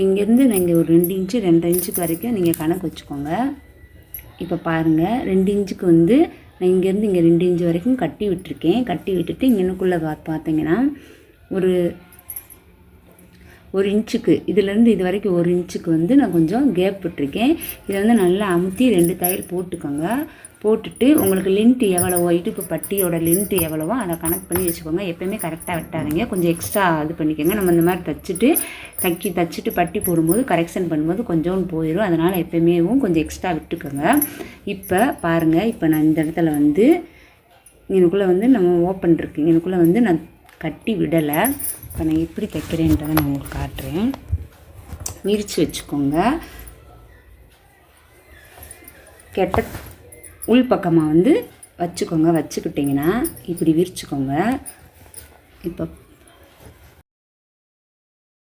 இங்கேருந்து நீங்கள் ஒரு 2 இன்ச்சு 2 இன்ச்சுக்கு வரைக்கும் நீங்கள் கணக்கு வச்சுக்கோங்க. இப்போ பாருங்கள் 2 இன்ச்சுக்கு வந்து நான் இங்கேருந்து இங்கே 2 இன்ச்சு வரைக்கும் கட்டி விட்டுருக்கேன். கட்டி விட்டுட்டு இங்கனுக்குள்ளே பார்த்தீங்கன்னா ஒரு இன்ச்சுக்கு இதுலேருந்து இது வரைக்கும் 1 இன்ச்சுக்கு வந்து நான் கொஞ்சம் கேப் விட்டுருக்கேன். இதை வந்து நல்லா அமுத்தி 2 தையல் போட்டுக்கோங்க. போட்டுட்டு உங்களுக்கு லென்த்து எவ்வளவோ இடுப்பு பட்டியோட லென்த்து எவ்வளவோ அதை கணக்கு பண்ணி வச்சுக்கோங்க. எப்போயுமே கரெக்டாக வெட்டாதீங்க, கொஞ்சம் எக்ஸ்ட்ரா இது பண்ணிக்கோங்க. நம்ம இந்த மாதிரி தச்சுட்டு பட்டி போடும்போது கரெக்ஷன் பண்ணும்போது கொஞ்சம் போயிடும். அதனால் எப்போயுமேவும் கொஞ்சம் எக்ஸ்ட்ரா விட்டுக்கோங்க. இப்போ பாருங்கள், இப்போ நான் இந்த இடத்துல வந்து எனக்குள்ளே வந்து நம்ம ஓப்பன் இருக்குது, எனக்குள்ளே வந்து நான் கட்டி விடலை. இப்போ நான் எப்படி தைக்கிறேன்றதை நான் உங்களுக்கு காட்டுறேன். விரித்து வச்சுக்கோங்க. உள் பக்கமாக வந்து வச்சுக்கோங்க. வச்சுக்கிட்டிங்கன்னா இப்படி விரிச்சுக்கோங்க. இப்போ